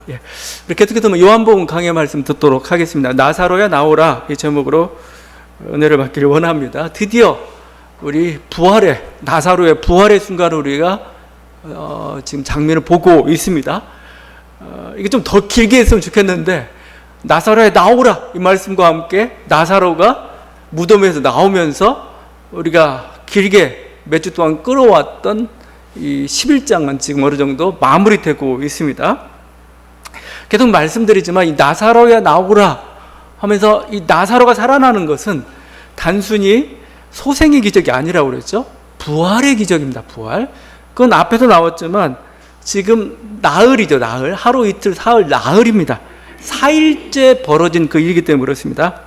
예. 이렇게 어떻게 되면 요한복음 강해 말씀 듣도록 하겠습니다. 나사로야 나오라 이 제목으로 은혜를 받기를 원합니다. 드디어 우리 부활의 나사로의 부활의 순간을 우리가 지금 장면을 보고 있습니다. 이게 좀 더 길게 했으면 좋겠는데 나사로야 나오라 이 말씀과 함께 나사로가 무덤에서 나오면서 우리가 길게 몇 주 동안 끌어왔던 이 11장은 지금 어느 정도 마무리되고 있습니다. 계속 말씀드리지만 이 나사로야 나오라 하면서 이 나사로가 살아나는 것은 단순히 소생의 기적이 아니라고 그랬죠. 부활의 기적입니다. 부활. 그건 앞에서 나왔지만 지금 나흘이죠. 나흘. 하루 이틀 사흘 나흘입니다. 4일째 벌어진 그 일이기 때문에 그렇습니다.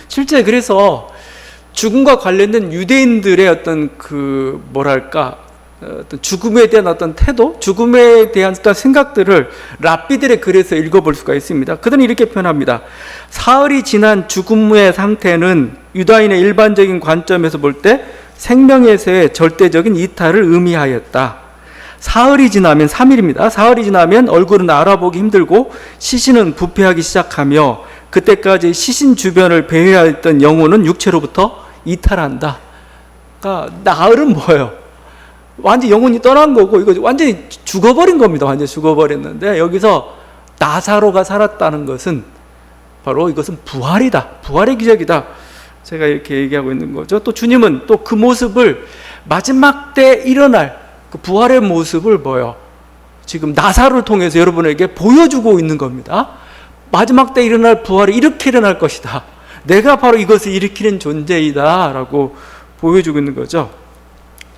실제 그래서 죽음과 관련된 유대인들의 어떤 그 뭐랄까 어떤 죽음에 대한 어떤 태도, 죽음에 대한 어떤 생각들을 랍비들의 글에서 읽어볼 수가 있습니다. 그들은 이렇게 표현합니다. 사흘이 지난 죽음의 상태는 유다인의 일반적인 관점에서 볼 때 생명에서의 절대적인 이탈을 의미하였다. 사흘이 지나면 3일입니다. 사흘이 지나면 얼굴은 알아보기 힘들고 시신은 부패하기 시작하며 그때까지 시신 주변을 배회하였던 영혼은 육체로부터 이탈한다. 그러니까 나흘은 뭐예요? 완전히 영혼이 떠난 거고 이거 완전히 죽어버린 겁니다. 완전히 죽어버렸는데 여기서 나사로가 살았다는 것은 바로 이것은 부활이다. 부활의 기적이다. 제가 이렇게 얘기하고 있는 거죠. 또 주님은 또 그 모습을 마지막 때 일어날 그 부활의 모습을 뭐요? 지금 나사로를 통해서 여러분에게 보여주고 있는 겁니다. 마지막 때 일어날 부활이 이렇게 일어날 것이다. 내가 바로 이것을 일으키는 존재이다 라고 보여주고 있는 거죠.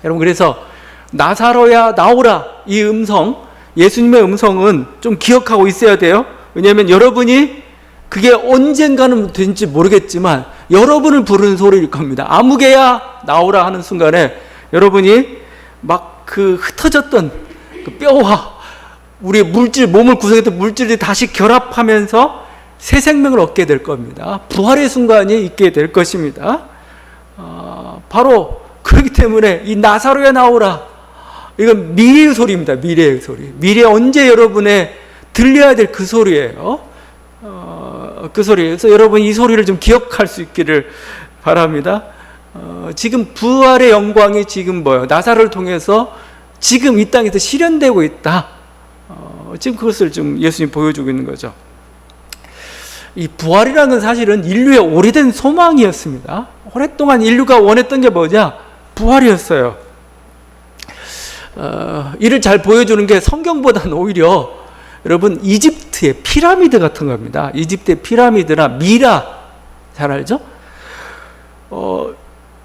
여러분 그래서 나사로야 나오라 이 음성, 예수님의 음성은 좀 기억하고 있어야 돼요. 왜냐하면 여러분이 그게 언젠가는 된지 모르겠지만 여러분을 부르는 소리일 겁니다. 아무개야 나오라 하는 순간에 여러분이 막 그 흩어졌던 그 뼈와 우리의 물질, 몸을 구성했던 물질이 다시 결합하면서 새 생명을 얻게 될 겁니다. 부활의 순간이 있게 될 것입니다. 바로 그렇기 때문에 이 나사로야 나오라 이건 미래의 소리입니다. 미래의 소리. 미래 언제 여러분의 들려야 될 그 소리예요. 그 소리에서 여러분 이 소리를 좀 기억할 수 있기를 바랍니다. 지금 부활의 영광이 지금 뭐예요? 나사로를 통해서 지금 이 땅에서 실현되고 있다. 지금 그것을 좀 예수님 보여주고 있는 거죠. 이 부활이라는 건 사실은 인류의 오래된 소망이었습니다. 오랫동안 인류가 원했던 게 뭐냐? 부활이었어요. 이를 잘 보여주는 게 성경보다는 오히려 여러분 이집트의 피라미드 같은 겁니다. 이집트의 피라미드나 미라 잘 알죠?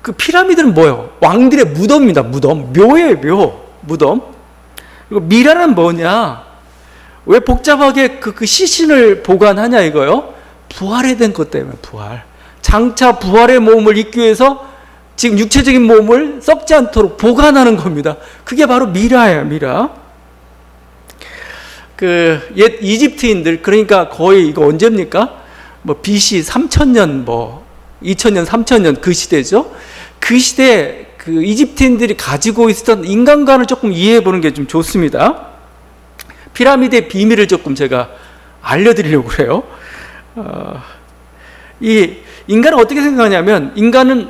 그 피라미드는 뭐예요? 왕들의 무덤입니다. 무덤. 묘예요, 무덤. 그리고 미라는 뭐냐? 왜 복잡하게 그 시신을 보관하냐 이거요? 부활에 된 것 때문에 부활. 장차 부활의 몸을 입기 위해서 지금 육체적인 몸을 썩지 않도록 보관하는 겁니다. 그게 바로 미라예요, 미라. 그 옛 이집트인들 그러니까 거의 이거 언제입니까? 뭐 BC 3000년 뭐 2000년 3000년 그 시대죠. 그 시대에 그 이집트인들이 가지고 있었던 인간관을 조금 이해해 보는 게 좀 좋습니다. 피라미드의 비밀을 조금 제가 알려드리려고 그래요. 이 인간은 어떻게 생각하냐면 인간은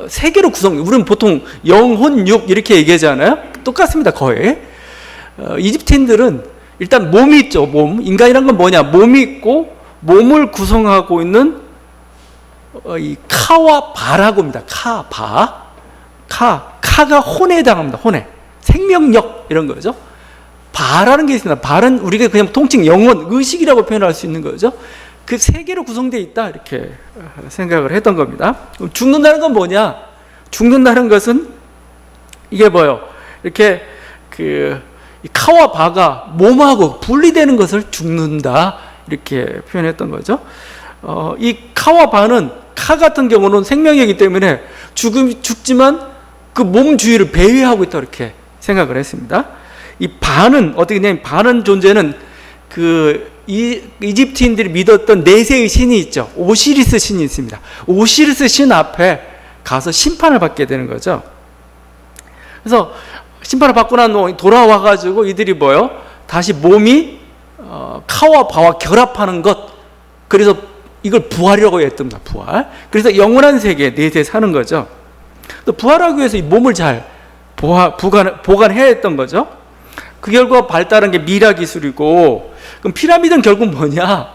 세 개로 우리는 보통 영혼, 육 이렇게 얘기하잖아요. 똑같습니다, 거의. 이집트인들은 일단 몸이 있죠, 몸. 인간이란 건 뭐냐? 몸이 있고 몸을 구성하고 있는 이 카와 바라고 합니다. 카가 혼에 해당합니다. 혼에. 생명력 이런 거죠. 바라는 게 있습니다. 발은 우리가 그냥 통칭 영혼, 의식이라고 표현할 수 있는 거죠. 그 세 개로 구성되어 있다 이렇게 생각을 했던 겁니다. 죽는다는 건 뭐냐? 죽는다는 것은 이게 뭐예요? 이렇게 이 카와 바가 몸하고 분리되는 것을 죽는다 이렇게 표현했던 거죠. 이 카와 바는 카 같은 경우는 생명이기 때문에 죽지만 그 몸 주위를 배회하고 있다 이렇게 생각을 했습니다. 이 바는 어떻게 되냐면 바는 존재는 이집트인들이 믿었던 내세의 신이 있죠. 오시리스 신이 있습니다. 오시리스 신 앞에 가서 심판을 받게 되는 거죠. 그래서 심판을 받고 난 후에 돌아와가지고 이들이 뭐요? 다시 몸이 카와 바와 결합하는 것, 그래서 이걸 부활이라고 했던 거야. 부활. 그래서 영원한 세계 내세 사는 거죠. 또 부활하기 위해서 이 몸을 잘 보관해야 했던 거죠. 그 결과 발달한 게 미라 기술이고, 그럼 피라미드는 결국 뭐냐?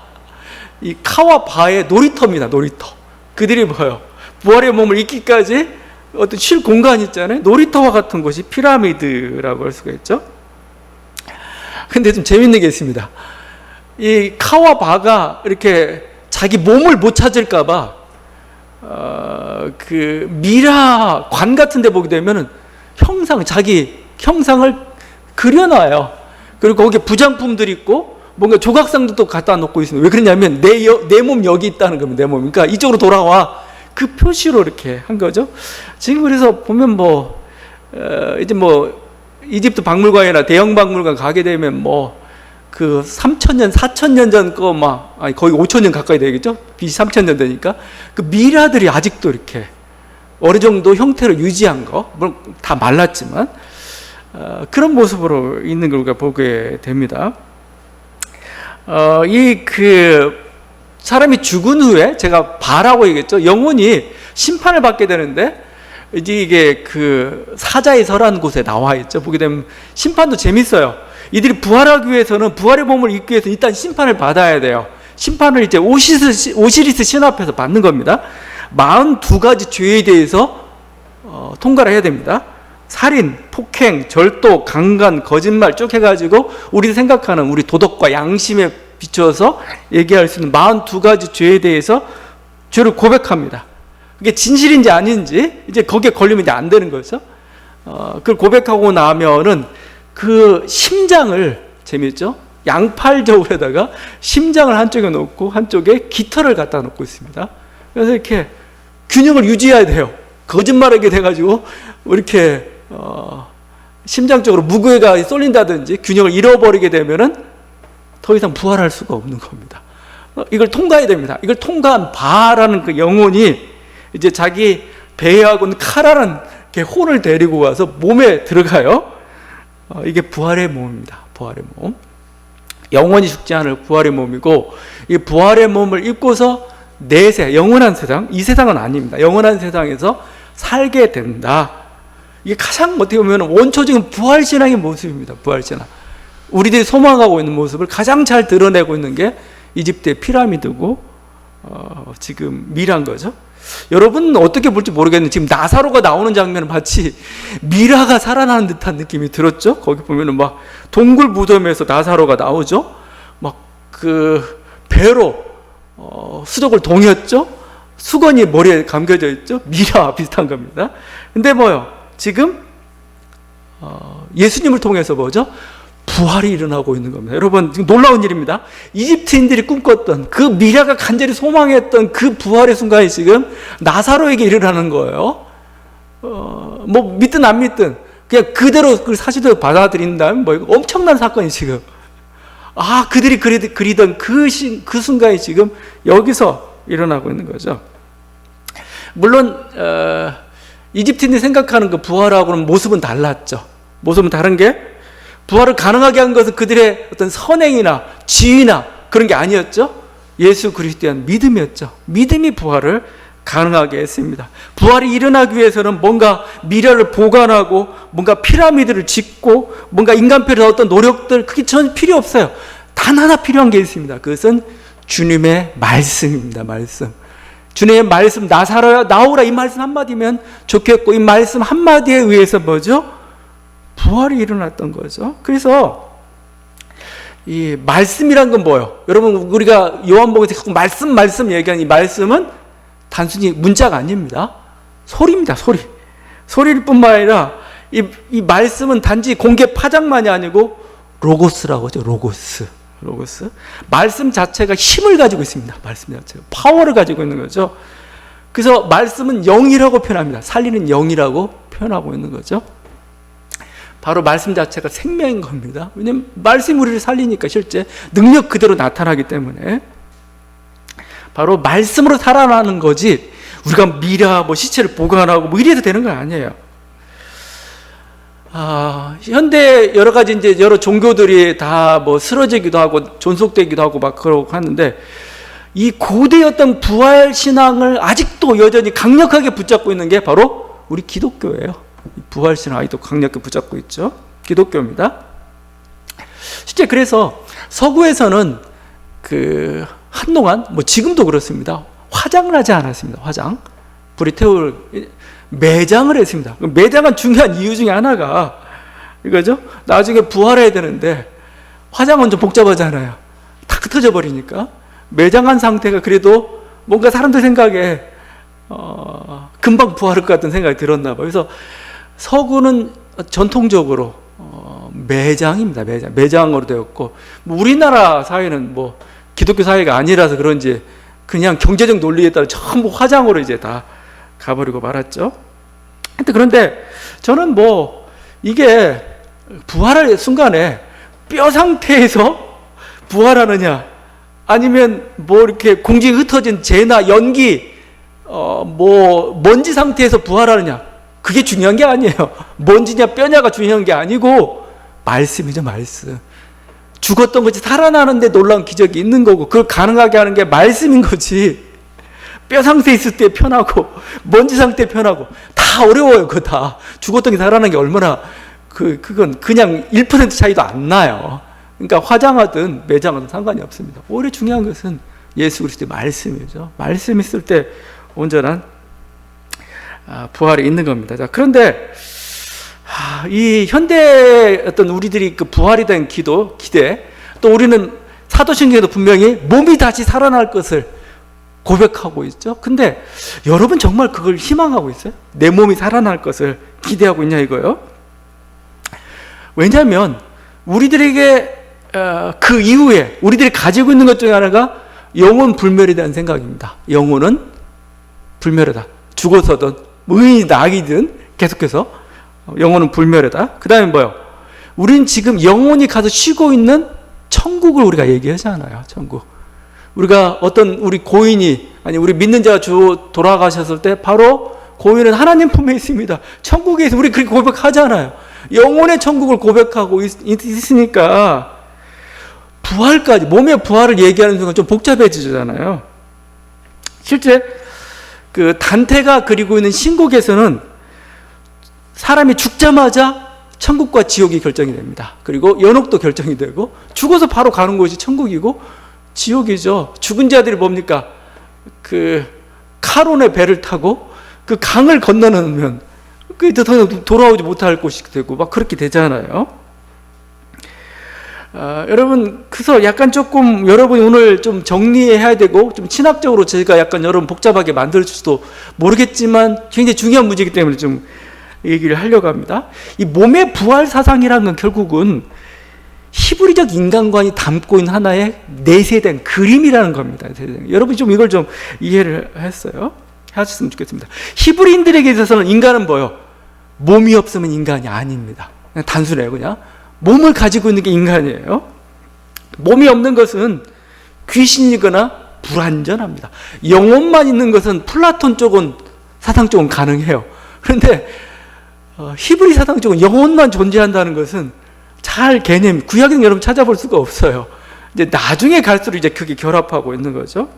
이 카와 바의 놀이터입니다. 놀이터. 그들이 뭐예요? 부활의 몸을 잊기까지 어떤 쉴 공간이 있잖아요. 놀이터와 같은 곳이 피라미드라고 할 수가 있죠. 근데 좀 재밌는 게 있습니다. 이 카와 바가 이렇게 자기 몸을 못 찾을까봐 그 미라 관 같은 데 보게 되면은 자기 형상을 그려놔요. 그리고 거기에 부장품들이 있고 뭔가 조각상도 또 갖다 놓고 있습니다. 왜 그러냐면 내 몸 여기 있다는 겁니다. 내 몸. 그러니까 이쪽으로 돌아와. 그 표시로 이렇게 한 거죠. 지금 그래서 보면 이제 이집트 박물관이나 대형 박물관 가게 되면 그 3,000년, 4,000년 전 거 거의 5,000년 가까이 되겠죠? BC 3,000년 되니까 그 미라들이 아직도 이렇게 어느 정도 형태를 유지한 거, 물론 다 말랐지만 그런 모습으로 있는 걸 우리가 보게 됩니다. 사람이 죽은 후에 제가 바라고 얘기했죠. 영혼이 심판을 받게 되는데 이게 그 사자의 설한 곳에 나와 있죠. 보게 되면 심판도 재밌어요. 이들이 부활하기 위해서는 부활의 몸을 입기 위해서 일단 심판을 받아야 돼요. 심판을 이제 오시리스 신 앞에서 받는 겁니다. 42가지 죄에 대해서 통과를 해야 됩니다. 살인, 폭행, 절도, 강간, 거짓말 쭉 해가지고 우리 생각하는 우리 도덕과 양심에 비추어서 얘기할 수 있는 42가지 죄에 대해서 죄를 고백합니다. 그게 진실인지 아닌지 이제 거기에 걸리면 이제 안 되는 거죠. 그걸 고백하고 나면은 그 심장을, 재밌죠? 양팔저울에다가 심장을 한쪽에 놓고 한쪽에 깃털을 갖다 놓고 있습니다. 그래서 이렇게 균형을 유지해야 돼요. 거짓말하게 돼가지고 이렇게 심장 쪽으로 무게가 쏠린다든지 균형을 잃어버리게 되면은 더 이상 부활할 수가 없는 겁니다. 이걸 통과해야 됩니다. 이걸 통과한 바라는 그 영혼이 이제 자기 배하고 칼하는 혼을 데리고 와서 몸에 들어가요. 이게 부활의 몸입니다. 부활의 몸. 영원히 죽지 않을 부활의 몸이고, 이 부활의 몸을 입고서 내세, 영원한 세상, 이 세상은 아닙니다. 영원한 세상에서 살게 된다. 이게 가장 어떻게 보면 원초적인 부활신앙의 모습입니다. 부활신앙. 우리들이 소망하고 있는 모습을 가장 잘 드러내고 있는 게 이집트의 피라미드고 지금 미라인 거죠. 여러분은 어떻게 볼지 모르겠는데 지금 나사로가 나오는 장면은 마치 미라가 살아나는 듯한 느낌이 들었죠. 거기 보면은 동굴 무덤에서 나사로가 나오죠. 그 배로 수족을 동였죠. 수건이 머리에 감겨져 있죠. 미라와 비슷한 겁니다. 근데 지금 예수님을 통해서 부활이 일어나고 있는 겁니다. 여러분, 지금 놀라운 일입니다. 이집트인들이 꿈꿨던 그 미라가 간절히 소망했던 그 부활의 순간이 지금 나사로에게 일어나는 거예요. 믿든 안 믿든 그냥 그대로 그 사실대로 받아들인다면 엄청난 사건이 지금 그들이 그리던 그 순간이 지금 여기서 일어나고 있는 거죠. 물론 이집트인들이 생각하는 그 부활하고는 모습은 달랐죠. 모습은 다른 게, 부활을 가능하게 한 것은 그들의 어떤 선행이나 지위나 그런 게 아니었죠. 예수 그리스도에 대한 믿음이었죠. 믿음이 부활을 가능하게 했습니다. 부활이 일어나기 위해서는 뭔가 미래를 보관하고 뭔가 피라미드를 짓고 뭔가 인간표의 어떤 노력들, 그게 전혀 필요 없어요. 단 하나 필요한 게 있습니다. 그것은 주님의 말씀입니다. 말씀. 주님의 말씀, 나사로야 나오라, 이 말씀 한마디면 좋겠고, 이 말씀 한마디에 의해서 부활이 일어났던 거죠. 그래서 이 말씀이란 건 뭐예요? 여러분, 우리가 요한복음에서 자꾸 말씀 얘기하는 이 말씀은 단순히 문자가 아닙니다. 소리입니다. 소리일 뿐만 아니라 이 말씀은 단지 공개 파장만이 아니고 로고스라고 하죠. 로고스. 말씀 자체가 힘을 가지고 있습니다. 말씀 자체가 파워를 가지고 있는 거죠. 그래서 말씀은 영이라고 표현합니다. 살리는 영이라고 표현하고 있는 거죠. 바로 말씀 자체가 생명인 겁니다. 왜냐하면 말씀이 우리를 살리니까 실제 능력 그대로 나타나기 때문에 바로 말씀으로 살아나는 거지, 우리가 미라 시체를 보관하고 이래도 되는 건 아니에요. 현대 여러 가지 이제 여러 종교들이 다 뭐 쓰러지기도 하고 존속되기도 하고 막 그러고 하는데, 이 고대 어떤 부활 신앙을 아직도 여전히 강력하게 붙잡고 있는 게 바로 우리 기독교예요. 부활 신앙 아직도 강력하게 붙잡고 있죠. 기독교입니다. 실제 그래서 서구에서는 한동안 뭐 지금도 그렇습니다. 화장을 하지 않았습니다. 화장. 불이 태울 매장을 했습니다. 매장은 중요한 이유 중에 하나가 이거죠. 나중에 부활해야 되는데 화장은 좀 복잡하잖아요. 다 흩어져 버리니까 매장한 상태가 그래도 뭔가 사람들 생각에 금방 부활할 것 같은 생각이 들었나 봐요. 그래서 서구는 전통적으로 매장입니다. 매장으로 되었고, 뭐 우리나라 사회는 뭐 기독교 사회가 아니라서 그런지 그냥 경제적 논리에 따라 전부 화장으로 이제 다 가버리고 말았죠. 그런데 저는 뭐 이게 부활할 순간에 뼈 상태에서 부활하느냐, 아니면 뭐 이렇게 공중에 흩어진 재나 연기, 뭐 먼지 상태에서 부활하느냐, 그게 중요한 게 아니에요. 먼지냐 뼈냐가 중요한 게 아니고 말씀이죠, 말씀. 죽었던 것이 살아나는데 놀라운 기적이 있는 거고, 그걸 가능하게 하는 게 말씀인 거지. 뼈 상태에 있을 때 편하고 먼지 상태에 편하고 다 어려워요. 그거 다 죽었던 게 살아나는 게 얼마나 그건 그냥 1% 차이도 안 나요. 그러니까 화장하든 매장하든 상관이 없습니다. 오히려 중요한 것은 예수 그리스도의 말씀이죠. 말씀 있을 때 온전한 부활이 있는 겁니다. 자, 그런데 이 현대 어떤 우리들이 그 부활이 된 기대, 또 우리는 사도신경에도 분명히 몸이 다시 살아날 것을 고백하고 있죠. 근데 여러분 정말 그걸 희망하고 있어요? 내 몸이 살아날 것을 기대하고 있냐 이거요? 왜냐하면 우리들에게 그 이후에 우리들이 가지고 있는 것 중에 하나가 영혼 불멸에 대한 생각입니다. 영혼은 불멸하다. 죽어서든 의인이든 악이든 계속해서 영혼은 불멸하다. 그 다음에 뭐요? 우린 지금 영혼이 가서 쉬고 있는 천국을 우리가 얘기하잖아요. 천국. 우리가 어떤 우리 고인이, 아니 우리 믿는 자가 돌아가셨을 때 바로 고인은 하나님 품에 있습니다. 천국에서 우리 그렇게 고백하잖아요. 영혼의 천국을 고백하고 있으니까 부활까지, 몸의 부활을 얘기하는 순간 좀 복잡해지잖아요. 실제 그 단테가 그리고 있는 신곡에서는 사람이 죽자마자 천국과 지옥이 결정이 됩니다. 그리고 연옥도 결정이 되고, 죽어서 바로 가는 곳이 천국이고 지옥이죠. 죽은 자들이 뭡니까? 그 카론의 배를 타고 그 강을 건너면 그 돌아오지 못할 곳이 되고 막 그렇게 되잖아요. 여러분, 그래서 약간 조금 여러분이 오늘 좀 정리해야 되고, 좀 신학적으로 제가 약간 여러분 복잡하게 만들 수도 모르겠지만 굉장히 중요한 문제이기 때문에 좀 얘기를 하려고 합니다. 이 몸의 부활 사상이라는 건 결국은 히브리적 인간관이 담고 있는 하나의 내세된 그림이라는 겁니다. 여러분이 좀 이걸 좀 이해를 하셨으면 좋겠습니다. 히브리인들에게 있어서는 인간은 뭐예요? 몸이 없으면 인간이 아닙니다. 그냥 단순해요. 그냥 몸을 가지고 있는 게 인간이에요. 몸이 없는 것은 귀신이거나 불완전합니다. 영혼만 있는 것은 플라톤 쪽은 사상 쪽은 가능해요. 그런데 히브리 사상 쪽은 영혼만 존재한다는 것은 잘 개념, 구약에는 여러분 찾아볼 수가 없어요. 이제 나중에 갈수록 이제 그게 결합하고 있는 거죠.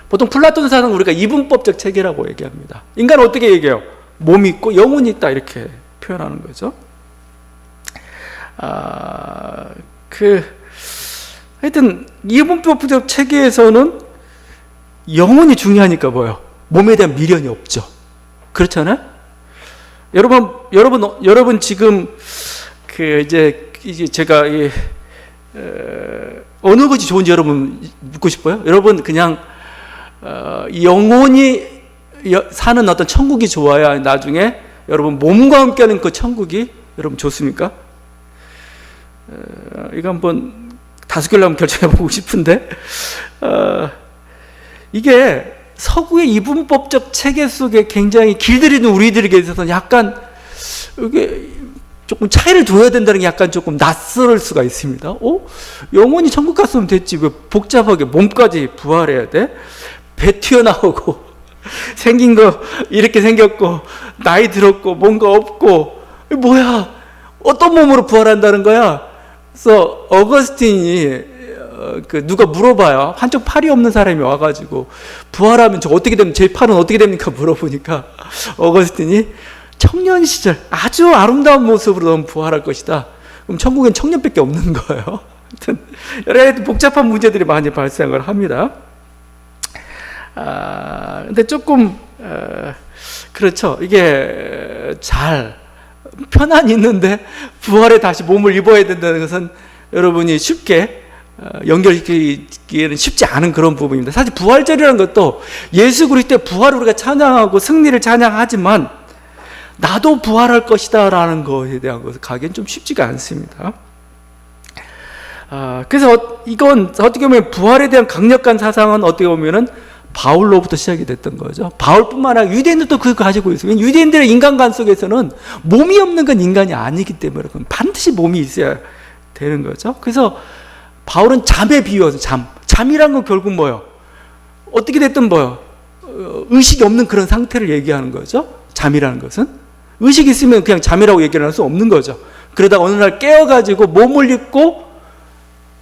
보통 플라톤 사상 우리가 이분법적 체계라고 얘기합니다. 인간은 어떻게 얘기해요? 몸이 있고 영혼이 있다 이렇게 표현하는 거죠. 하여튼 이분법적 체계에서는 영혼이 중요하니까 뭐예요? 몸에 대한 미련이 없죠. 그렇잖아요? 여러분 지금 이제 제가 어느 것이 좋은지 여러분 묻고 싶어요? 여러분 그냥 영혼이 사는 어떤 천국이 좋아야 나중에 여러분 몸과 함께하는 그 천국이 여러분 좋습니까? 이거 한번 다수결로 한번 결정해보고 싶은데, 이게 서구의 이분법적 체계 속에 굉장히 길들이는 우리들에게 있어서 약간 이게 조금 차이를 둬야 된다는 게 약간 조금 낯설 수가 있습니다. 영혼이 천국 갔으면 됐지 왜 복잡하게 몸까지 부활해야 돼? 배 튀어나오고 생긴 거 이렇게 생겼고 나이 들었고 뭔가 없고 뭐야? 어떤 몸으로 부활한다는 거야? 그래서 어거스틴이 누가 물어봐요. 한쪽 팔이 없는 사람이 와가지고 부활하면 저 어떻게 됩니까? 제 팔은 어떻게 됩니까? 물어보니까 어거스틴이 청년 시절 아주 아름다운 모습으로 너무 부활할 것이다. 그럼 천국엔 청년밖에 없는 거예요. 하여튼 여러 가지 복잡한 문제들이 많이 발생을 합니다. 근데 조금 그렇죠. 이게 잘 편안히 있는데 부활에 다시 몸을 입어야 된다는 것은 여러분이 쉽게 연결시키기에는 쉽지 않은 그런 부분입니다. 사실 부활절이라는 것도 예수 그리스도의 부활을 우리가 찬양하고 승리를 찬양하지만 나도 부활할 것이다 라는 것에 대한 것을 가기엔 좀 쉽지가 않습니다. 그래서 이건 어떻게 보면 부활에 대한 강력한 사상은 어떻게 보면은 바울로부터 시작이 됐던 거죠. 바울뿐만 아니라 유대인들도 그걸 가지고 있어요. 유대인들의 인간관 속에서는 몸이 없는 건 인간이 아니기 때문에 반드시 몸이 있어야 되는 거죠. 그래서 바울은 잠에 비유해서 잠이란 건 결국 뭐예요? 어떻게 됐든 뭐예요? 의식이 없는 그런 상태를 얘기하는 거죠. 잠이라는 것은 의식이 있으면 그냥 잠이라고 얘기를 할 수 없는 거죠. 그러다가 어느 날 깨어가지고 몸을 입고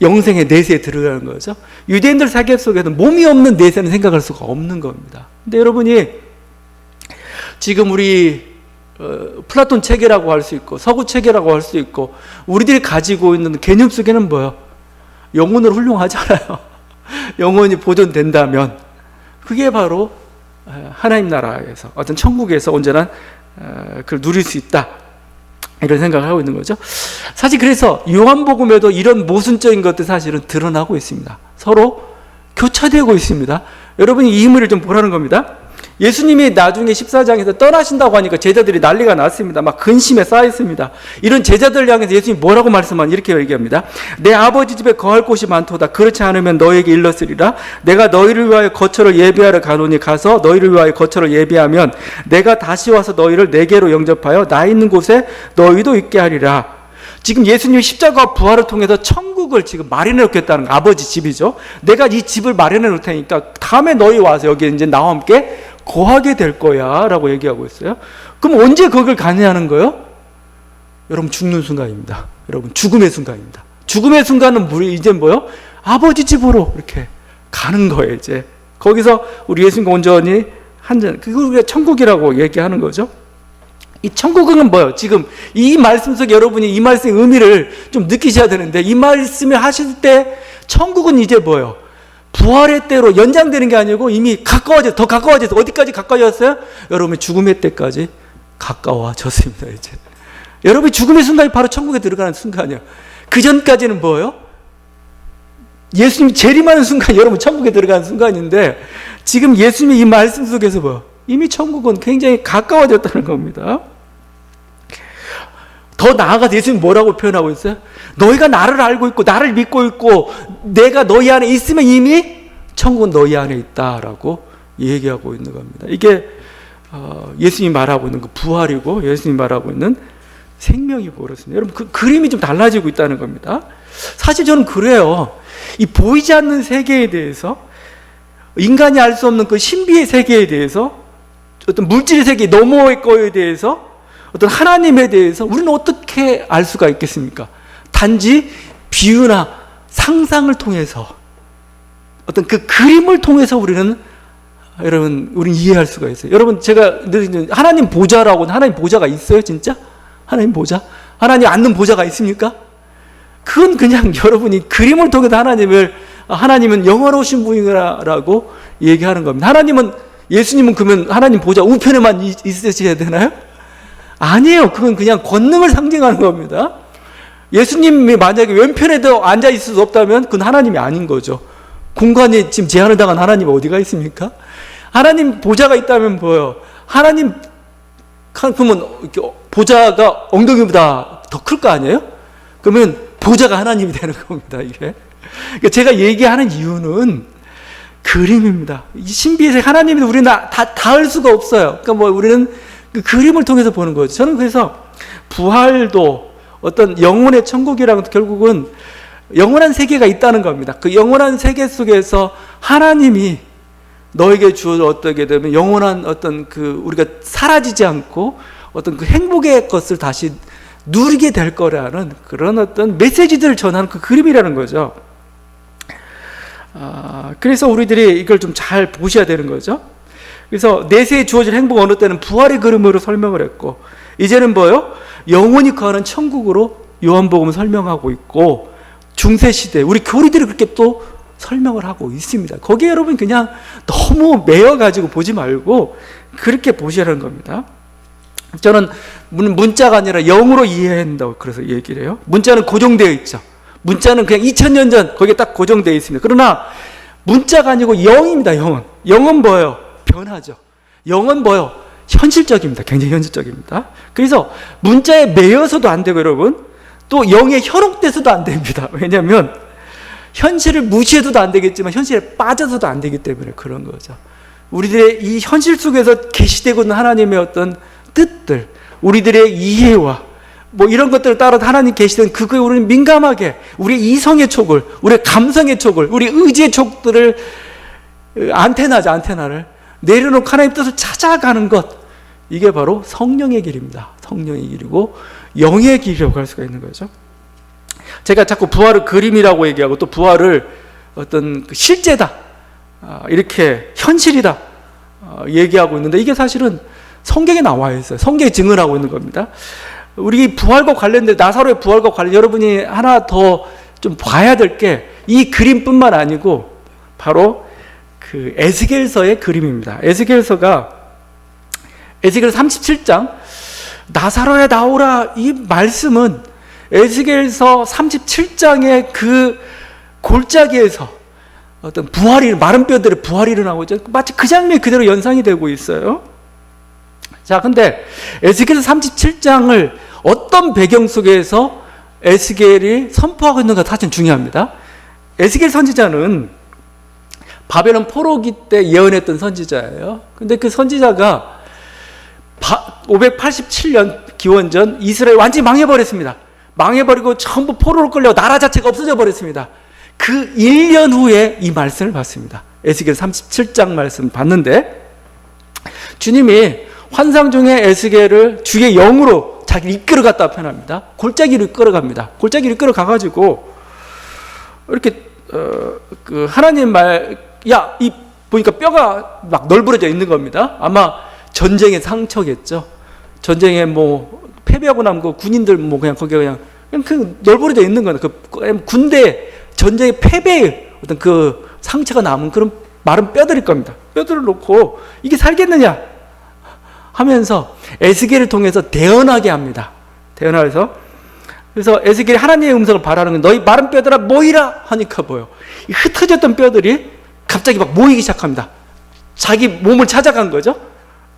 영생의 내세에 들어가는 거죠. 유대인들 사계 속에는 몸이 없는 내세는 생각할 수가 없는 겁니다. 근데 여러분이 지금 우리 플라톤 체계라고 할 수 있고 서구 체계라고 할 수 있고 우리들이 가지고 있는 개념 속에는 뭐예요? 영혼으로 훌륭하잖아요. 영혼이 보존된다면 그게 바로 하나님 나라에서 어떤 천국에서 온전한 그걸 누릴 수 있다. 이런 생각을 하고 있는 거죠. 사실 그래서 요한복음에도 이런 모순적인 것들 사실은 드러나고 있습니다. 서로 교차되고 있습니다. 여러분이 이 의미를 좀 보라는 겁니다. 예수님이 나중에 14장에서 떠나신다고 하니까 제자들이 난리가 났습니다. 막 근심에 쌓였습니다. 이런 제자들 향해서 예수님이 뭐라고 말씀하냐 이렇게 얘기합니다. 내 아버지 집에 거할 곳이 많도다. 그렇지 않으면 너에게 일렀으리라. 내가 너희를 위하여 거처를 예비하러 가노니 가서 너희를 위하여 거처를 예비하면 내가 다시 와서 너희를 내게로 영접하여 나 있는 곳에 너희도 있게 하리라. 지금 예수님이 십자가와 부활을 통해서 천국을 지금 마련해 놓겠다는 거. 아버지 집이죠. 내가 이 집을 마련해 놓을 테니까 다음에 너희 와서 여기 이제 나와 함께 거하게 될 거야 라고 얘기하고 있어요. 그럼 언제 거길 가느냐는 거예요? 여러분 죽는 순간입니다. 여러분 죽음의 순간입니다. 죽음의 순간은 우리 이제 뭐요? 아버지 집으로 이렇게 가는 거예요. 이제 거기서 우리 예수님과 온전히 한전 그걸 우리가 천국이라고 얘기하는 거죠. 이 천국은 뭐예요? 지금 이 말씀 속에 여러분이 이 말씀의 의미를 좀 느끼셔야 되는데 이 말씀을 하실 때 천국은 이제 뭐예요? 부활의 때로 연장되는 게 아니고 이미 가까워져서 더 가까워져서 어디까지 가까워졌어요? 여러분의 죽음의 때까지 가까워졌습니다. 이제 여러분이 죽음의 순간이 바로 천국에 들어가는 순간이에요. 그 전까지는 뭐예요? 예수님이 재림하는 순간 여러분 천국에 들어가는 순간인데 지금 예수님이 이 말씀 속에서 뭐예요? 이미 천국은 굉장히 가까워졌다는 겁니다. 더 나아가서 예수님이 뭐라고 표현하고 있어요? 너희가 나를 알고 있고 나를 믿고 있고 내가 너희 안에 있으면 이미 천국은 너희 안에 있다라고 얘기하고 있는 겁니다. 이게 예수님이 말하고 있는 그 부활이고 예수님이 말하고 있는 생명이고 그렇습니다. 여러분 그 그림이 좀 달라지고 있다는 겁니다. 사실 저는 그래요. 이 보이지 않는 세계에 대해서 인간이 알 수 없는 그 신비의 세계에 대해서 어떤 물질의 세계 너머의 거에 대해서 어떤 하나님에 대해서 우리는 어떻게 알 수가 있겠습니까? 단지 비유나 상상을 통해서 어떤 그 그림을 통해서 우리는 이해할 수가 있어요. 여러분 제가 하나님 보좌라고 하나님 보좌가 있어요, 진짜? 하나님 보좌? 하나님 앉는 보좌가 있습니까? 그건 그냥 여러분이 그림을 통해서 하나님은 영원하신 분이라고 얘기하는 겁니다. 예수님은 그러면 하나님 보좌 우편에만 있으셔야 되나요? 아니에요. 그건 그냥 권능을 상징하는 겁니다. 예수님이 만약에 왼편에도 앉아 있을 수 없다면 그건 하나님이 아닌 거죠. 공간에 지금 제한을 당한 하나님이 어디가 있습니까? 하나님 보좌가 있다면 뭐예요? 하나님 그러면 보좌가 엉덩이보다 더 클 거 아니에요? 그러면 보좌가 하나님이 되는 겁니다. 이게. 그러니까 제가 얘기하는 이유는 그림입니다. 이 신비의 하나님이 우리는 다 닿을 수가 없어요. 그러니까 우리는 그 그림을 통해서 보는 거죠. 저는 그래서 부활도 어떤 영혼의 천국이라는 것도 결국은 영원한 세계가 있다는 겁니다. 그 영원한 세계 속에서 하나님이 너에게 주어 어떻게 되면 영원한 어떤 우리가 사라지지 않고 어떤 그 행복의 것을 다시 누리게 될 거라는 그런 어떤 메시지들을 전하는 그 그림이라는 거죠. 그래서 우리들이 이걸 좀 잘 보셔야 되는 거죠. 그래서 내세에 주어질 행복 어느 때는 부활의 그림으로 설명을 했고, 이제는 뭐요? 영원히 거하는 천국으로 요한복음 설명하고 있고, 중세시대 우리 교리들이 그렇게 또 설명을 하고 있습니다. 거기에 여러분 그냥 너무 매여가지고 보지 말고 그렇게 보시라는 겁니다. 저는 문자가 아니라 영으로 이해해야 한다고 그래서 얘기를 해요. 문자는 고정되어 있죠. 문자는 그냥 2000년 전 거기에 딱 고정되어 있습니다. 그러나 문자가 아니고 영입니다. 영은. 영은 뭐예요? 변하죠. 영은 뭐예요? 현실적입니다. 굉장히 현실적입니다. 그래서 문자에 매여서도 안 되고 여러분, 또 영에 현혹돼서도 안 됩니다. 왜냐하면 현실을 무시해서도 안 되겠지만 현실에 빠져서도 안 되기 때문에 그런 거죠. 우리들의 이 현실 속에서 계시되고 있는 하나님의 어떤 뜻들, 우리들의 이해와 뭐 이런 것들을 따라 하나님 계시던 그거에 우리는 민감하게 우리 이성의 촉을, 우리 감성의 촉을, 우리 의지의 촉들을 안테나를 내려놓고 하나님의 뜻을 찾아가는 것, 이게 바로 성령의 길입니다. 성령의 길이고 영의 길이라고 할 수가 있는 거죠. 제가 자꾸 부활을 그림이라고 얘기하고 또 부활을 어떤 실제다, 이렇게 현실이다 얘기하고 있는데, 이게 사실은 성경에 나와 있어요. 성경에 증언하고 있는 겁니다. 우리 부활과 관련된, 나사로의 부활과 관련, 여러분이 하나 더 좀 봐야 될 게 이 그림뿐만 아니고 바로 그 에스겔서의 그림입니다. 에스겔서 37장 나사로야 나오라, 이 말씀은 에스겔서 37장의 그 골짜기에서 어떤 부활이, 마른 뼈들의 부활이 일어나고 있죠. 마치 그 장면이 그대로 연상이 되고 있어요. 자, 근데 에스겔서 37장을 어떤 배경 속에서 에스겔이 선포하고 있는가 사실 중요합니다. 에스겔 선지자는 바벨론 포로기 때 예언했던 선지자예요. 근데 그 선지자가 587년 기원전 이스라엘 완전히 망해버렸습니다. 망해버리고 전부 포로로 끌려 나라 자체가 없어져 버렸습니다. 그 1년 후에 이 말씀을 받습니다. 에스겔 37장 말씀 받는데, 주님이 환상 중에 에스겔을 주의 영으로 자기를 이끌어갔다 표현합니다. 골짜기로 이끌어갑니다. 골짜기로 이끌어가가지고 이렇게 그 하나님 말, 야, 이 보니까 뼈가 막 널브러져 있는 겁니다. 아마 전쟁의 상처겠죠. 전쟁에 뭐 패배하고 남은 그 군인들 뭐 그냥 거기에 그냥 그 널브러져 있는 거는 그 군대 전쟁의 패배의 어떤 그 상처가 남은 그런 마른 뼈들일 겁니다. 뼈들을 놓고 이게 살겠느냐 하면서 에스겔을 통해서 대언하게 합니다. 대언해서, 그래서 에스겔이 하나님의 음성을 바라는 건, 너희 마른 뼈들아 모이라 하니까 뭐요? 이 흩어졌던 뼈들이 갑자기 막 모이기 시작합니다. 자기 몸을 찾아간 거죠.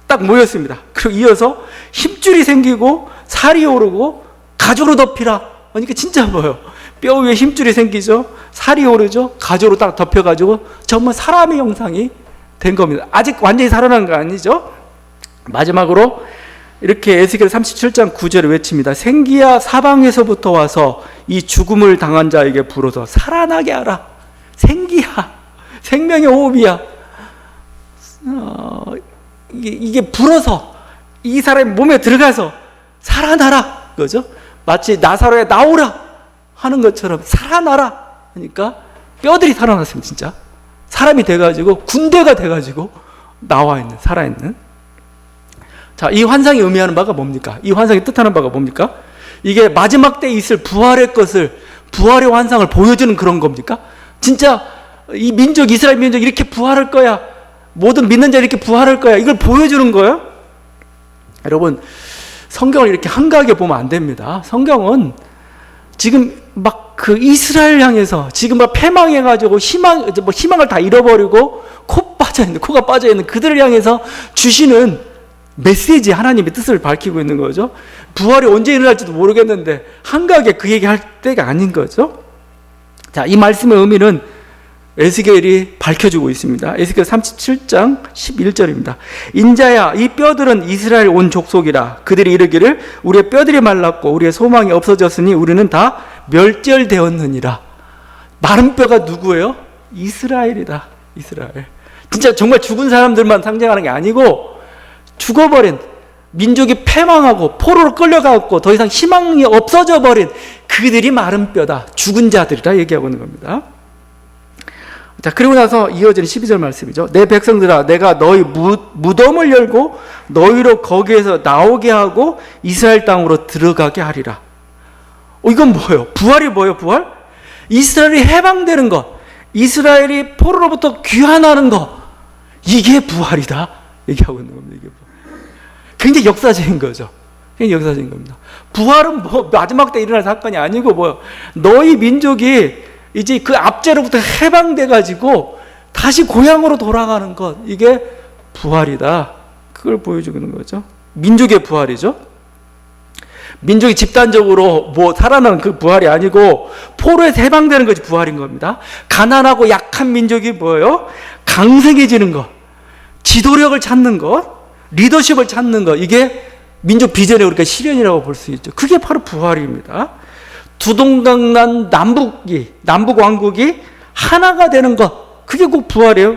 딱 모였습니다. 그리고 이어서 힘줄이 생기고 살이 오르고 가죽으로 덮이라 그러니까 진짜 뭐예요? 뼈 위에 힘줄이 생기죠. 살이 오르죠. 가죽으로 딱 덮여가지고 정말 사람의 형상이 된 겁니다. 아직 완전히 살아난 거 아니죠. 마지막으로 이렇게 에스겔 37장 9절을 외칩니다. 생기야 사방에서부터 와서 이 죽음을 당한 자에게 불어서 살아나게 하라. 생기야, 생명의 호흡이야. 이게 불어서 이 사람의 몸에 들어가서 살아나라, 그죠? 마치 나사로에 나오라 하는 것처럼 살아나라 하니까 뼈들이 살아났습니다. 진짜 사람이 돼가지고 군대가 돼가지고 나와 있는, 살아있는. 자, 이 환상이 의미하는 바가 뭡니까? 이 환상이 뜻하는 바가 뭡니까? 이게 마지막 때에 있을 부활의 것을, 부활의 환상을 보여주는 그런 겁니까? 진짜 이 민족, 이스라엘 민족 이렇게 부활할 거야, 모든 믿는 자 이렇게 부활할 거야, 이걸 보여주는 거예요? 여러분, 성경을 이렇게 한가하게 보면 안 됩니다. 성경은 지금 막 그 이스라엘 향해서 지금 막 패망해가지고 희망을 다 잃어버리고 코가 빠져있는 그들을 향해서 주시는 메시지, 하나님의 뜻을 밝히고 있는 거죠. 부활이 언제 일어날지도 모르겠는데 한가하게 그 얘기할 때가 아닌 거죠. 자, 이 말씀의 의미는 에스겔이 밝혀주고 있습니다. 에스겔 37장 11절입니다. 인자야, 이 뼈들은 이스라엘 온 족속이라. 그들이 이르기를 우리의 뼈들이 말랐고 우리의 소망이 없어졌으니 우리는 다 멸절되었느니라. 마른 뼈가 누구예요? 이스라엘이다. 이스라엘. 진짜 정말 죽은 사람들만 상징하는 게 아니고 죽어버린 민족이 패망하고 포로로 끌려가고 더 이상 희망이 없어져 버린 그들이 마른 뼈다. 죽은 자들이라 얘기하고 있는 겁니다. 자, 그리고 나서 이어지는 12절 말씀이죠. 내 백성들아, 내가 너희 무덤을 열고 너희로 거기에서 나오게 하고 이스라엘 땅으로 들어가게 하리라. 이건 뭐예요? 부활이 뭐예요? 부활? 이스라엘이 해방되는 것, 이스라엘이 포로로부터 귀환하는 것, 이게 부활이다 얘기하고 있는 겁니다. 이게 굉장히 역사적인 거죠. 굉장히 역사적인 겁니다. 부활은 뭐 마지막 때 일어날 사건이 아니고 뭐요? 너희 민족이 이제 그 압제로부터 해방돼 가지고 다시 고향으로 돌아가는 것, 이게 부활이다. 그걸 보여주는 거죠. 민족의 부활이죠. 민족이 집단적으로 뭐 살아나는 그 부활이 아니고 포로에서 해방되는 것이 부활인 겁니다. 가난하고 약한 민족이 뭐예요? 강성해지는 것, 지도력을 찾는 것, 리더십을 찾는 것, 이게 민족 비전의 우리가 실현이라고 볼 수 있죠. 그게 바로 부활입니다. 두동강난 남북 왕국이 하나가 되는 것, 그게 꼭 부활이에요.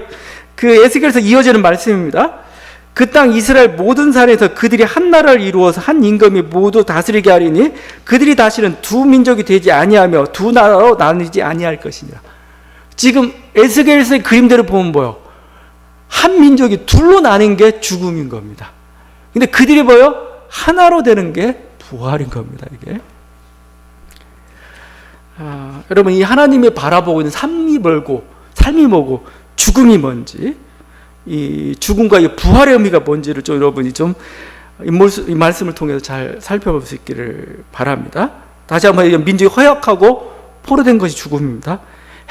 그 에스겔에서 이어지는 말씀입니다. 그 땅 이스라엘 모든 산에서 그들이 한 나라를 이루어서 한 임금이 모두 다스리게 하리니 그들이 다시는 두 민족이 되지 아니하며 두 나라로 나누지 아니할 것이니라. 지금 에스겔에서의 그림대로 보면 뭐요? 한 민족이 둘로 나뉜 게 죽음인 겁니다. 근데 그들이 뭐요? 하나로 되는 게 부활인 겁니다. 이게. 여러분, 이 하나님이 바라보고 있는 삶이 뭐고 죽음이 뭔지, 이 죽음과 이 부활의 의미가 뭔지를 좀 여러분이 좀 이 말씀을 통해서 잘 살펴볼 수 있기를 바랍니다. 다시 한번 민족이 허약하고 포로된 것이 죽음입니다.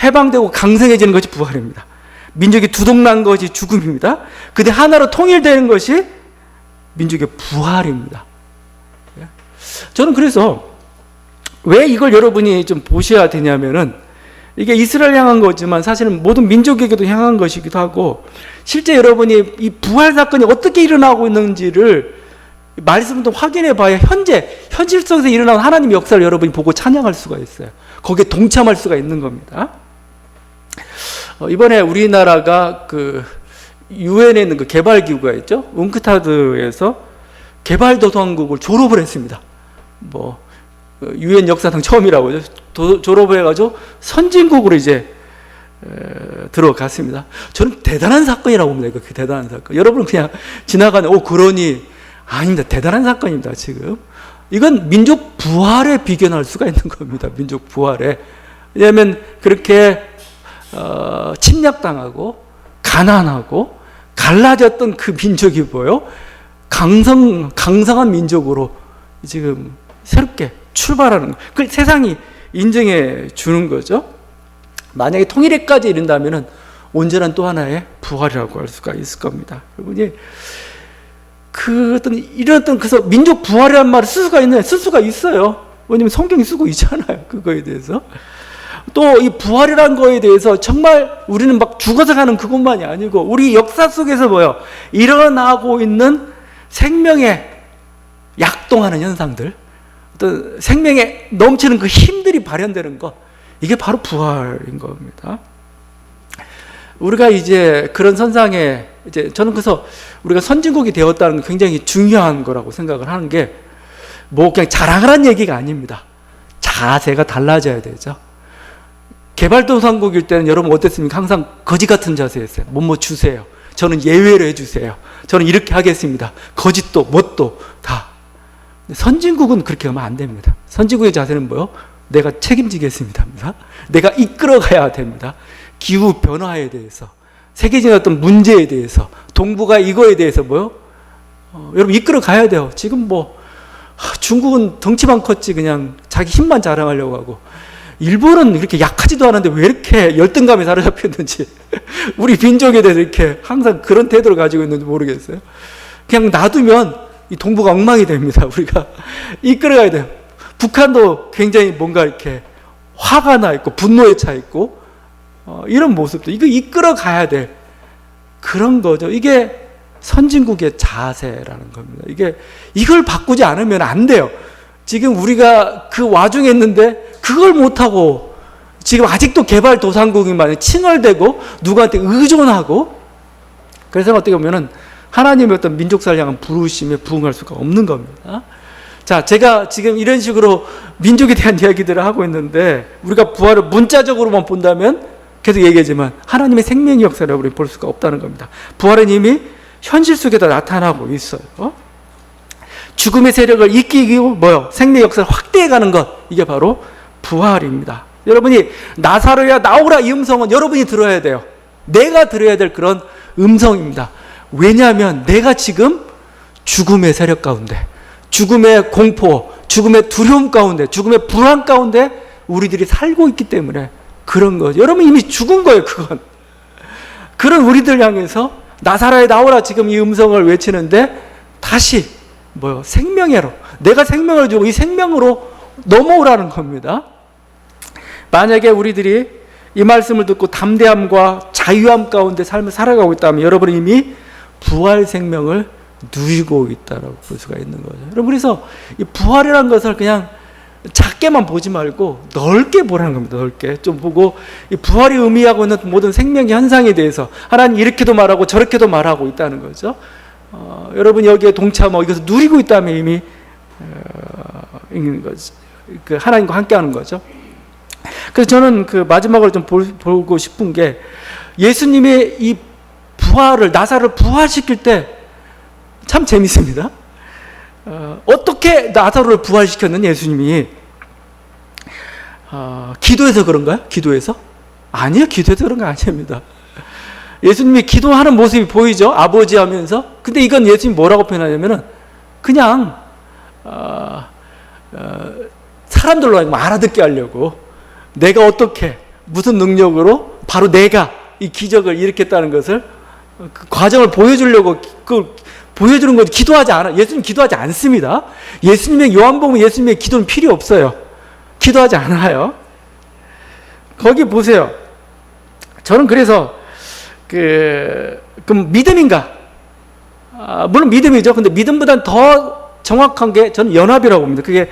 해방되고 강성해지는 것이 부활입니다. 민족이 두동난 것이 죽음입니다. 근데 하나로 통일되는 것이 민족의 부활입니다. 저는 그래서 왜 이걸 여러분이 좀 보셔야 되냐면은, 이게 이스라엘 향한 거지만 사실은 모든 민족에게도 향한 것이기도 하고, 실제 여러분이 이 부활 사건이 어떻게 일어나고 있는지를 말씀도 확인해 봐야 현실 속에서 일어나는 하나님의 역사를 여러분이 보고 찬양할 수가 있어요. 거기에 동참할 수가 있는 겁니다. 이번에 우리나라가 그 유엔에 있는 그 개발기구가 있죠. 웅크타드에서 개발도상국을 졸업을 했습니다. 뭐 유엔 역사상 처음이라고 하죠. 졸업을 해가지고 선진국으로 이제 들어갔습니다. 저는 대단한 사건이라고 봅니다. 그 대단한 사건. 여러분은 그냥 지나가는 그러니 아닙니다. 대단한 사건입니다. 지금 이건 민족 부활에 비견할 수가 있는 겁니다. 민족 부활에. 왜냐하면 그렇게 침략당하고 가난하고 갈라졌던 그 민족이 뭐요? 강성한 민족으로 지금 새롭게 출발하는, 그걸 세상이 인정해 주는 거죠. 만약에 통일에까지 이른다면 온전한 또 하나의 부활이라고 할 수가 있을 겁니다. 여러분이 그래서 민족 부활이라는 말을 쓸 수가 있어요. 왜냐면 성경이 쓰고 있잖아요. 그거에 대해서. 또 이 부활이라는 거에 대해서 정말 우리는 막 죽어서 가는 그것만이 아니고, 우리 역사 속에서 뭐요? 일어나고 있는 생명에 약동하는 현상들, 어떤 생명에 넘치는 그 힘들이 발현되는 것, 이게 바로 부활인 겁니다. 우리가 이제 그런 선상에 저는 그래서 우리가 선진국이 되었다는 게 굉장히 중요한 거라고 생각을 하는 게, 뭐 그냥 자랑하라는 얘기가 아닙니다. 자세가 달라져야 되죠. 개발도상국일 때는 여러분 어땠습니까? 항상 거지 같은 자세였어요. 뭐뭐 주세요. 저는 예외로 해주세요. 저는 이렇게 하겠습니다. 거짓도 뭣도 다. 선진국은 그렇게 하면 안 됩니다. 선진국의 자세는 뭐요? 내가 책임지겠습니다. 내가 이끌어가야 됩니다. 기후 변화에 대해서, 세계적인 어떤 문제에 대해서, 동북아 이거에 대해서 뭐요? 여러분 이끌어가야 돼요. 지금 중국은 덩치만 컸지 그냥 자기 힘만 자랑하려고 하고, 일본은 이렇게 약하지도 않은데 왜 이렇게 열등감에 사로잡혔는지 우리 민족에 대해서 이렇게 항상 그런 태도를 가지고 있는지 모르겠어요. 그냥 놔두면 이 동북아 엉망이 됩니다. 우리가 이끌어가야 돼요. 북한도 굉장히 뭔가 이렇게 화가 나 있고 분노에 차 있고 이런 모습도 이거 이끌어가야 돼. 그런 거죠. 이게 선진국의 자세라는 겁니다. 이걸 바꾸지 않으면 안 돼요. 지금 우리가 그 와중에 있는데 그걸 못하고 지금 아직도 개발도상국이만 칭얼대고 누구한테 의존하고, 그래서 어떻게 보면은 하나님의 어떤 민족사를 향한 부르심에 부응할 수가 없는 겁니다. 자, 제가 지금 이런 식으로 민족에 대한 이야기들을 하고 있는데 우리가 부활을 문자적으로만 본다면 계속 얘기하지만 하나님의 생명의 역사를 우리 볼 수가 없다는 겁니다. 부활은 이미 현실 속에다 나타나고 있어요. 죽음의 세력을 이기고 생명의 역사를 확대해가는 것, 이게 바로 부활입니다. 여러분이 나사로야 나오라 이 음성은 여러분이 들어야 돼요. 내가 들어야 될 그런 음성입니다. 왜냐하면 내가 지금 죽음의 세력 가운데, 죽음의 공포, 죽음의 두려움 가운데, 죽음의 불안 가운데 우리들이 살고 있기 때문에 그런 거죠. 여러분 이미 죽은 거예요, 그건. 그런 우리들 향해서 나사로야 나오라 지금 이 음성을 외치는데 다시 생명으로, 내가 생명을 주고 이 생명으로 넘어오라는 겁니다. 만약에 우리들이 이 말씀을 듣고 담대함과 자유함 가운데 삶을 살아가고 있다면 여러분은 이미 부활 생명을 누리고 있다고 볼 수가 있는 거죠. 여러분, 그래서 이 부활이라는 것을 그냥 작게만 보지 말고 넓게 보라는 겁니다. 넓게 좀 보고 이 부활이 의미하고 있는 모든 생명의 현상에 대해서 하나님 이렇게도 말하고 저렇게도 말하고 있다는 거죠. 여러분 여기에 동참하고 이것을 누리고 있다면 이미 있는 거죠. 하나님과 함께하는 거죠. 그래서 저는 마지막으로 좀 보고 싶은 게 예수님의 이 부활을, 나사로를 부활시킬 때 참 재밌습니다. 어떻게 나사로를 부활시켰느냐, 예수님이. 기도해서 그런가요? 기도해서? 아니요, 기도해서 그런 거 아닙니다. 예수님이 기도하는 모습이 보이죠? 아버지 하면서. 근데 이건 예수님이 뭐라고 표현하냐면은 그냥 사람들로 알아듣게 하려고 내가 어떻게 무슨 능력으로 바로 내가 이 기적을 일으켰다는 것을 그 과정을 보여주려고 보여주는 거지. 기도하지 않아. 예수님 기도하지 않습니다. 예수님의 요한복음 예수님의 기도는 필요 없어요. 기도하지 않아요. 거기 보세요. 저는 그래서 그럼 믿음인가? 물론 믿음이죠. 근데 믿음보다는 더 정확한 게 저는 연합이라고 봅니다. 그게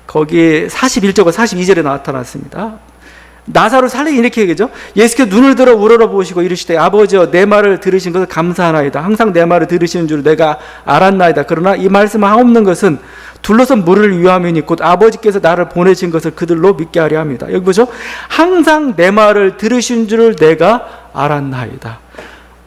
거기 41절과 42절에 나타났습니다. 나사로 살리기 이렇게 얘기하죠. 예수께서 눈을 들어 우러러보시고 이르시되 아버지여 내 말을 들으신 것을 감사하나이다. 항상 내 말을 들으시는 줄 내가 알았나이다. 그러나 이 말씀을 하옵는 것은 둘러선 물을 위함이니 곧 아버지께서 나를 보내신 것을 그들로 믿게 하려 합니다. 여기 보죠. 항상 내 말을 들으신 줄 내가 알았나이다.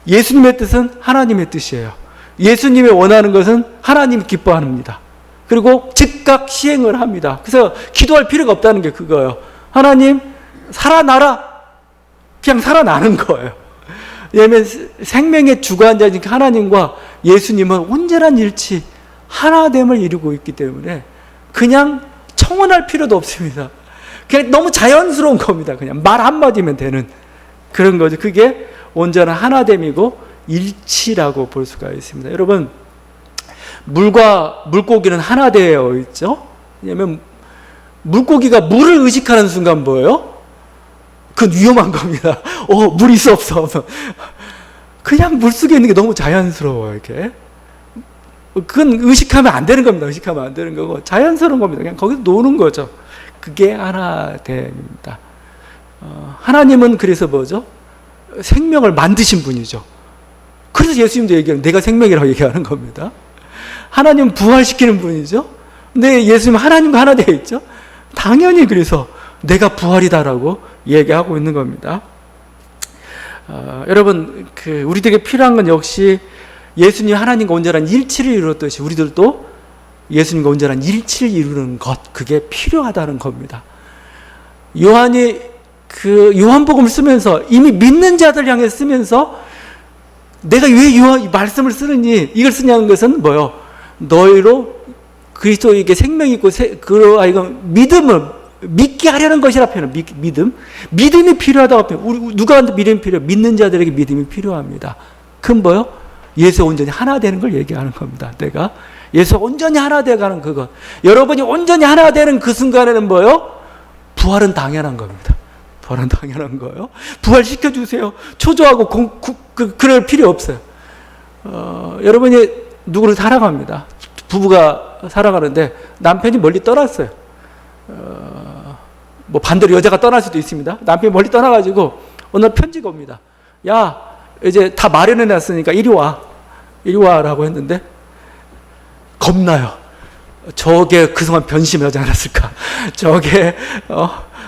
예수님의 뜻은 하나님의 뜻이에요. 예수님이 원하는 것은 하나님이 기뻐합니다. 그리고 즉각 시행을 합니다. 그래서 기도할 필요가 없다는 게 그거예요. 하나님 살아나라. 그냥 살아나는 거예요. 왜냐하면 생명의 주관자니까 하나님과 예수님은 온전한 일치, 하나됨을 이루고 있기 때문에 그냥 청원할 필요도 없습니다. 그냥 너무 자연스러운 겁니다. 그냥 말 한마디면 되는 그런 거죠. 그게 온전한 하나됨이고 일치라고 볼 수가 있습니다. 여러분, 물과 물고기는 하나 되어 있죠. 왜냐하면 물고기가 물을 의식하는 순간 뭐예요? 그건 위험한 겁니다. 물 있어 없어. 그냥 물속에 있는 게 너무 자연스러워요. 이렇게. 그건 의식하면 안 되는 겁니다. 의식하면 안 되는 거고 자연스러운 겁니다. 그냥 거기서 노는 거죠. 그게 하나됨입니다. 하나님은 그래서 뭐죠? 생명을 만드신 분이죠. 그래서 예수님도 얘기하는 내가 생명이라고 얘기하는 겁니다. 하나님은 부활시키는 분이죠. 근데 예수님은 하나님과 하나 되어 있죠. 당연히 그래서 내가 부활이다라고 얘기하고 있는 겁니다. 여러분, 우리들에게 필요한 건 역시 예수님 하나님과 온전한 일치를 이루었듯이 우리들도 예수님과 온전한 일치를 이루는 것, 그게 필요하다는 겁니다. 요한이 요한복음을 쓰면서 이미 믿는 자들 향해 쓰면서 내가 왜 이 말씀을 쓰느니 이걸 쓰냐는 것은 뭐요? 너희로 그리스도에게 생명이 있고 믿음을 믿게 하려는 것이라 표현해요. 믿음이 필요하다고 표현해요. 누구한테 믿음이 필요해요? 믿는 자들에게 믿음이 필요합니다. 그건 뭐요? 예수 온전히 하나 되는 걸 얘기하는 겁니다. 내가 예수 온전히 하나 되어가는 그것. 여러분이 온전히 하나 되는 그 순간에는 뭐요? 부활은 당연한 겁니다. 부활은 당연한 거예요. 부활시켜주세요. 초조하고 그럴 필요 없어요. 여러분이 누구를 사랑합니다. 부부가 사랑하는데 남편이 멀리 떠났어요. 반대로 여자가 떠날 수도 있습니다. 남편이 멀리 떠나가지고 어느 날 편지가 옵니다. 야, 이제 다 마련해놨으니까 이리 와. 이리 와라고 했는데 겁나요. 저게 그동안 변심하지 않았을까? 저게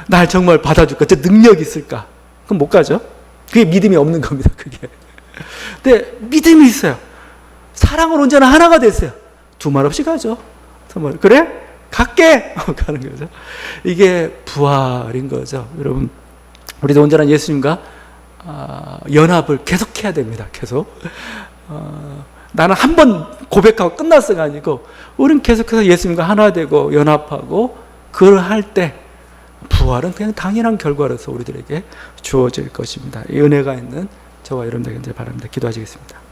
날 정말 받아줄까? 저 능력이 있을까? 그럼 못 가죠. 그게 믿음이 없는 겁니다. 그게. 근데 믿음이 있어요. 사랑으로 언제나 하나가 됐어요. 두말 없이 가죠. 그래? 갈게! 가는 거죠. 이게 부활인 거죠. 여러분, 우리도 언제나 예수님과 연합을 계속해야 됩니다. 계속. 나는 한 번 고백하고 끝났어가 아니고 우리는 계속해서 예수님과 하나 되고 연합하고 그걸 할 때 부활은 그냥 당연한 결과로서 우리들에게 주어질 것입니다. 이 은혜가 있는 저와 여러분 되기를 바랍니다. 기도하시겠습니다.